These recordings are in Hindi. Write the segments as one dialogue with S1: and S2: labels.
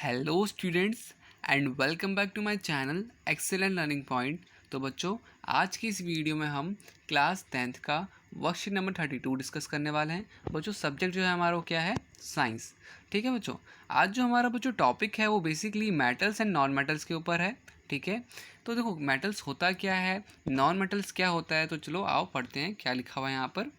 S1: Hello students and welcome back to my channel excellent learning point. तो बच्चों, आज की इस वीडियो में हम क्लास 10th का वर्कशीट नंबर 32 डिस्कस करने वाले हैं। बच्चों, सब्जेक्ट जो है हमारा वो क्या है? साइंस। ठीक है बच्चों, आज जो हमारा बच्चों टॉपिक है वो basically metals and non metals के ऊपर है। ठीक है, तो देखो मेटल्स होता क्या है, नॉन मेटल्स क्या होता है। तो चलो आओ पढ़ते हैं क्या लिखा हुआ है यहाँ पर।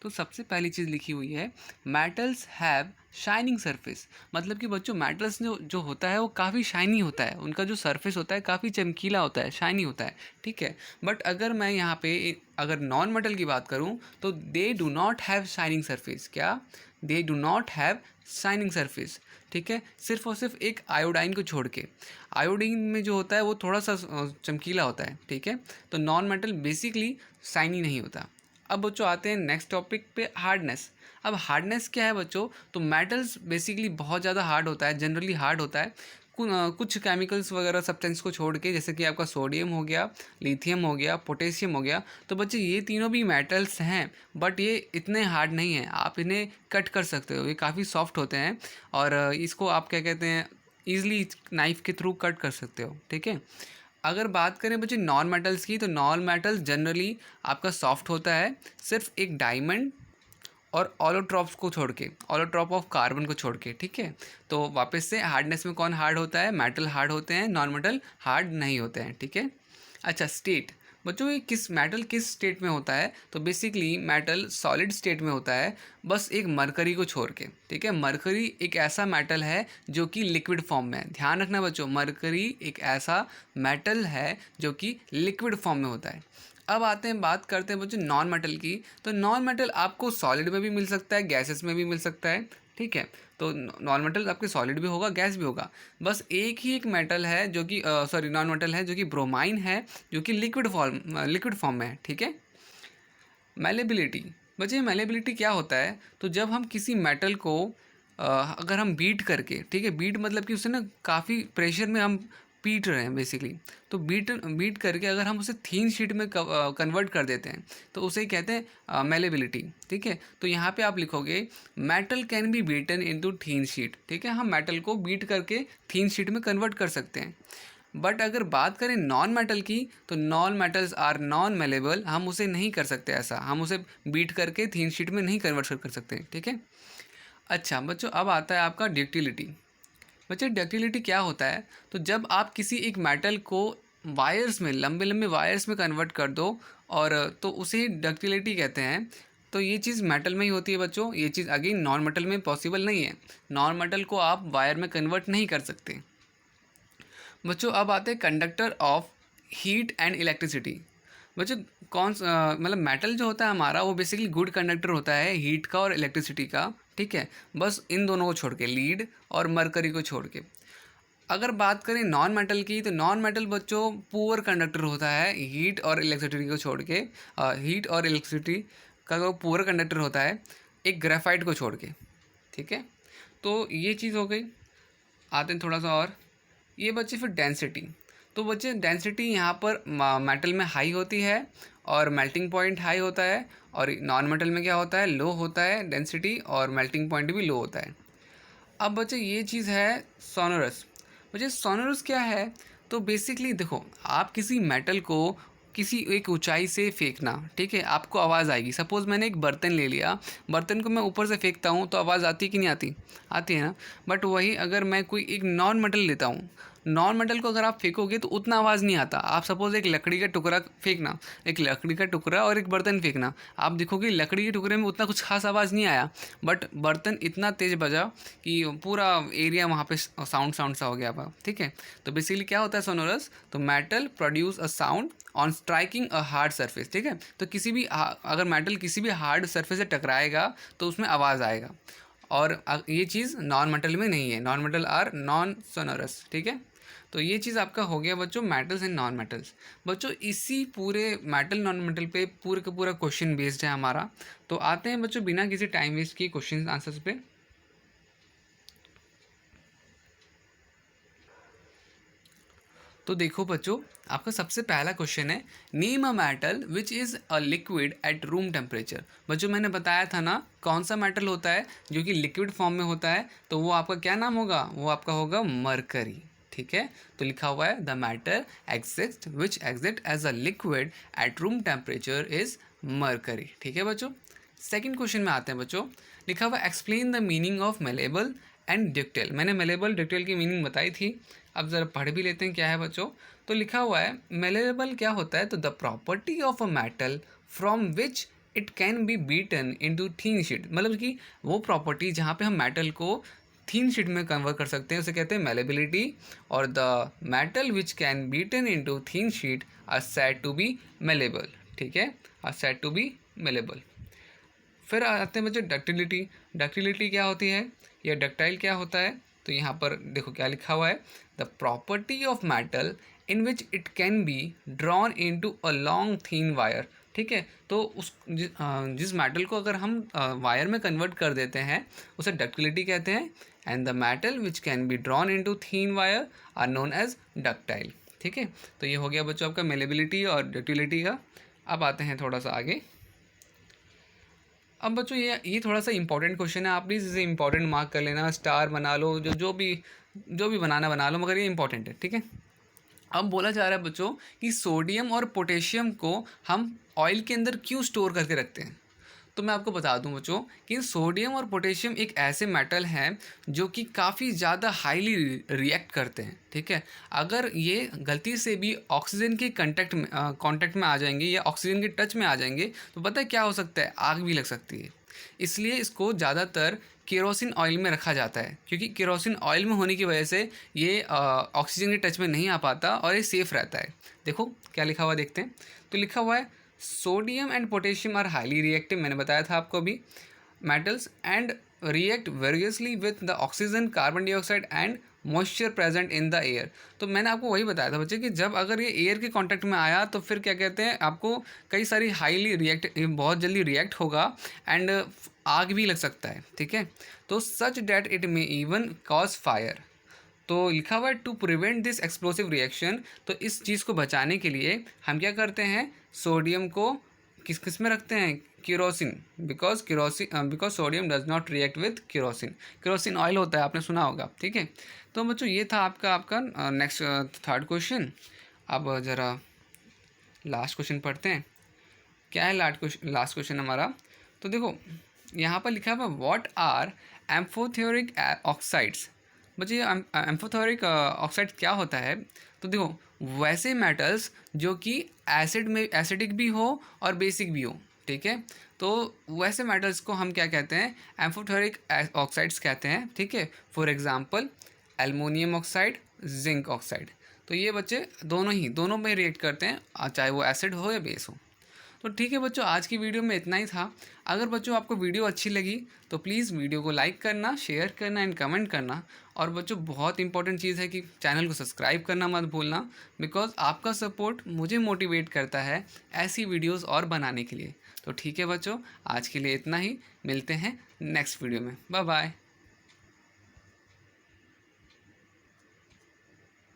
S1: तो सबसे पहली चीज़ लिखी हुई है मेटल्स हैव शाइनिंग सरफेस। मतलब कि बच्चों मेटल्स जो होता है वो काफ़ी शाइनी होता है, उनका जो सरफेस होता है काफ़ी चमकीला होता है, शाइनी होता है। ठीक है, बट अगर मैं यहाँ पे अगर नॉन मेटल की बात करूँ तो they do not have shining surface. क्या? They do not have shining surface. ठीक है, सिर्फ और सिर्फ एक आयोडाइन को छोड़ के। आयोडीन में जो होता है वो थोड़ा सा चमकीला होता है। ठीक है, तो नॉन मेटल बेसिकली शाइनी नहीं होता। अब बच्चों आते हैं नेक्स्ट टॉपिक पे, हार्डनेस। अब हार्डनेस क्या है बच्चों? तो मेटल्स बेसिकली बहुत ज़्यादा हार्ड होता है, जनरली हार्ड होता है कुछ केमिकल्स वगैरह सब्सटेंस को छोड़ के, जैसे कि आपका सोडियम हो गया, लिथियम हो गया, पोटेशियम हो गया। तो बच्चे ये तीनों भी मेटल्स हैं, बट ये इतने हार्ड नहीं हैं, आप इन्हें कट कर सकते हो, ये काफ़ी सॉफ्ट होते हैं और इसको आप क्या कहते हैं, ईजिली नाइफ के थ्रू कट कर सकते हो। ठीक है, अगर बात करें बच्चे नॉन मेटल्स की, तो नॉन मेटल्स जनरली आपका सॉफ्ट होता है, सिर्फ एक डायमंड और ऑलोट्रॉप्स को छोड़ के, ऑलोट्रॉप ऑफ कार्बन को छोड़ के। ठीक है, तो वापस से हार्डनेस में कौन हार्ड होता है? मेटल हार्ड होते हैं, नॉन मेटल हार्ड नहीं होते हैं। ठीक है, अच्छा स्टेट। बच्चों ये किस मेटल किस स्टेट में होता है? तो बेसिकली मेटल सॉलिड स्टेट में होता है, बस एक मरकरी को छोड़ के। ठीक है, मरकरी एक ऐसा मेटल है जो कि लिक्विड फॉर्म में है। ध्यान रखना बच्चों, मरकरी एक ऐसा मेटल है जो कि लिक्विड फॉर्म में होता है। अब आते हैं, बात करते हैं बच्चों नॉन मेटल की। तो नॉन मेटल आपको सॉलिड में भी मिल सकता है, गैसेस में भी मिल सकता है। ठीक है, तो नॉन मेटल आपके सॉलिड भी होगा, गैस भी होगा। बस एक ही एक मेटल है जो कि सॉरी नॉन मेटल है जो कि ब्रोमाइन है, जो कि लिक्विड फॉर्म में है। ठीक है, मेलेबिलिटी। बच्चे मेलेबिलिटी क्या होता है? तो जब हम किसी मेटल को अगर हम बीट करके, ठीक है, बीट मतलब कि उसे ना काफ़ी प्रेशर में हम पीट रहे हैं बेसिकली। तो बीट बीट करके अगर हम उसे थीन शीट में कन्वर्ट कर देते हैं तो उसे कहते हैं मेलेबिलिटी। ठीक है, तो यहाँ पे आप लिखोगे metal can be beaten into thin sheet. ठीक है, हम मेटल को बीट करके थीन शीट में कन्वर्ट कर सकते हैं। बट अगर बात करें नॉन मेटल की, तो non metals are non malleable. हम उसे नहीं कर सकते ऐसा, हम उसे बीट करके थीन शीट में नहीं कन्वर्ट कर सकते। ठीक है, अच्छा बच्चों अब आता है आपका डक्टिलिटी। बच्चे डक्टिलिटी क्या होता है? तो जब आप किसी एक मेटल को वायर्स में, लंबे लंबे वायर्स में कन्वर्ट कर दो, और तो उसे डक्टिलिटी कहते हैं। तो ये चीज़ मेटल में ही होती है बच्चों, ये चीज़ अगेन नॉन मेटल में पॉसिबल नहीं है। नॉन मेटल को आप वायर में कन्वर्ट नहीं कर सकते। बच्चों अब आते हैं conductor of heat and electricity. बच्चों मतलब मेटल जो होता है हमारा वो बेसिकली गुड कंडक्टर होता है हीट का और इलेक्ट्रिसिटी का। ठीक है, बस इन दोनों को छोड़ के, लीड और मरकरी को छोड़ के। अगर बात करें नॉन मेटल की, तो नॉन मेटल बच्चों पुअर कंडक्टर होता है हीट और इलेक्ट्रिसिटी को छोड़ के। हीट और इलेक्ट्रिसिटी का वो पुअर कंडक्टर होता है, एक ग्रेफाइट को छोड़ के। ठीक है, तो ये चीज़ हो गई। आते हैं थोड़ा सा और, ये बच्चे फिर डेंसिटी। तो बच्चे डेंसिटी यहाँ पर मेटल में हाई होती है और मेल्टिंग पॉइंट हाई होता है, और नॉन मेटल में क्या होता है? लो होता है डेंसिटी, और मेल्टिंग पॉइंट भी लो होता है। अब बच्चे ये चीज़ है सोनोरस। बच्चे सोनोरस क्या है? तो बेसिकली देखो, आप किसी मेटल को किसी एक ऊंचाई से फेंकना, ठीक है, आपको आवाज़ आएगी। सपोज़ मैंने एक बर्तन ले लिया, बर्तन को मैं ऊपर से फेंकता हूँ तो आवाज़ आती कि नहीं आती? आती है ना। बट वही अगर मैं कोई एक नॉन मेटल लेता हूँ, नॉन मेटल को अगर आप फेंकोगे तो उतना आवाज़ नहीं आता। आप सपोज़ एक लकड़ी का टुकड़ा फेंकना, एक लकड़ी का टुकड़ा और एक बर्तन फेंकना, आप देखोगे लकड़ी के टुकड़े में उतना कुछ खास आवाज़ नहीं आया, बट बर्तन इतना तेज़ बजा कि पूरा एरिया वहाँ पे साउंड साउंड सा हो गया था। ठीक है, तो बेसिकली क्या होता है सोनोरस? तो metal produce a sound on striking a hard surface. ठीक है, तो किसी भी अगर मेटल किसी भी हार्ड सरफेस से टकराएगा तो उसमें आवाज़ आएगा, और ये चीज़ नॉन मेटल में नहीं है। Non metal are non sonorous. ठीक है, तो ये चीज़ आपका हो गया बच्चों मेटल्स एंड नॉन मेटल्स। बच्चों इसी पूरे मेटल नॉन मेटल पे पूरे का पूरा क्वेश्चन बेस्ड है हमारा। तो आते हैं बच्चों बिना किसी टाइम वेस्ट किए क्वेश्चन आंसर्स पे। तो देखो बच्चों, आपका सबसे पहला क्वेश्चन है, name a metal which is a liquid at room temperature. बच्चों मैंने बताया था ना, कौन सा मेटल होता है जो कि लिक्विड फॉर्म में होता है, तो वो आपका क्या नाम होगा, वो आपका होगा मरकरी। ठीक है, तो लिखा हुआ है the matter exist which exit as a liquid at room temperature is mercury. ठीक है बच्चों, सेकेंड क्वेश्चन में आते हैं बच्चों। लिखा हुआ explain the meaning of malleable and ductile. मैंने मेलेबल डक्टाइल की मीनिंग बताई थी, अब ज़रा पढ़ भी लेते हैं क्या है बच्चों। तो लिखा हुआ है मेलेबल क्या होता है, तो the property of a metal from which it can be beaten into thin sheet. मतलब कि वो प्रॉपर्टी जहाँ पे हम मेटल को थीन शीट में कन्वर्ट कर सकते हैं उसे कहते हैं मेलेबिलिटी। और the metal which can beaten into thin sheet are said to be malleable. ठीक है, are said to be malleable. फिर आते हैं बच्चों डक्टिलिटी। डक्टिलिटी क्या होती है या डक्टाइल क्या होता है, तो यहाँ पर देखो क्या लिखा हुआ है, the property of metal in which it can be drawn into a long thin wire. ठीक है, तो जिस मेटल को अगर हम वायर में कन्वर्ट कर देते हैं उसे डक्टिलिटी कहते हैं। And the metal which can be drawn into thin wire are known as ductile. ठीक है, तो ये हो गया बच्चों आपका मेलेबिलिटी और डक्टिलिटी का। अब आते हैं थोड़ा सा आगे। अब बच्चों ये थोड़ा सा इंपॉर्टेंट क्वेश्चन है, आप प्लीज़ इसे इंपॉर्टेंट मार्क कर लेना, स्टार बना लो, जो भी बनाना बना लो, मगर ये इंपॉर्टेंट है। ठीक है, अब बोला जा रहा है बच्चों कि सोडियम और पोटेशियम को हम ऑयल के अंदर क्यों स्टोर करके रखते हैं। तो मैं आपको बता दूं बच्चों कि सोडियम और पोटेशियम एक ऐसे मेटल हैं जो कि काफ़ी ज़्यादा हाईली रिएक्ट करते हैं। ठीक है, अगर ये गलती से भी ऑक्सीजन के कांटेक्ट में आ जाएंगे या ऑक्सीजन के टच में आ जाएंगे तो पता है क्या हो सकता है, आग भी लग सकती है। इसलिए इसको ज़्यादातर केरोसिन ऑयल में रखा जाता है, क्योंकि केरोसिन ऑयल में होने की वजह से ये ऑक्सीजन के टच में नहीं आ पाता और ये सेफ़ रहता है। देखो क्या लिखा हुआ देखते हैं, तो लिखा हुआ है sodium and potassium are highly reactive, मैंने बताया था आपको अभी, metals and react variously with the oxygen, carbon dioxide and moisture present in the air. तो मैंने आपको वही बताया था बच्चे कि जब अगर ये एयर के कांटेक्ट में आया तो फिर क्या कहते हैं, आपको कई सारी हाईली रिएक्ट, बहुत जल्दी रिएक्ट होगा एंड आग भी लग सकता है। ठीक है, तो such that it may even cause fire. तो लिखा हुआ है to prevent this explosive reaction, तो इस चीज़ को बचाने के लिए हम क्या करते हैं, सोडियम को किस में रखते हैं, kerosene, because sodium does not react with kerosene. Kerosene oil होता है, आपने सुना होगा। ठीक है, तो बच्चों ये था आपका नेक्स्ट थर्ड क्वेश्चन। अब ज़रा लास्ट क्वेश्चन पढ़ते हैं, क्या है लास्ट क्वेश्चन हमारा। तो देखो यहाँ पर लिखा हुआ व्हाट आर एम्फोथेरिक ऑक्साइड्स। बच्चे एम्फोथेरिक ऑक्साइड क्या होता है, तो देखो वैसे मेटल्स जो कि एसिडिक भी हो और बेसिक भी हो। ठीक है, तो वैसे मेटल्स को हम क्या कहते हैं, एम्फोथेरिक ऑक्साइड्स कहते हैं। ठीक है, for example aluminium oxide, zinc oxide. तो ये बच्चे दोनों में रिएक्ट करते हैं, चाहे वो एसिड हो या बेस हो। तो ठीक है बच्चों, आज की वीडियो में इतना ही था। अगर बच्चों आपको वीडियो अच्छी लगी तो प्लीज़ वीडियो को लाइक करना, शेयर करना एंड कमेंट करना। और बच्चों बहुत इंपॉर्टेंट चीज़ है कि चैनल को सब्सक्राइब करना मत भूलना, बिकॉज आपका सपोर्ट मुझे मोटिवेट करता है ऐसी वीडियोस और बनाने के लिए। तो ठीक है बच्चों, आज के लिए इतना ही, मिलते हैं नेक्स्ट वीडियो में, बाय बाय।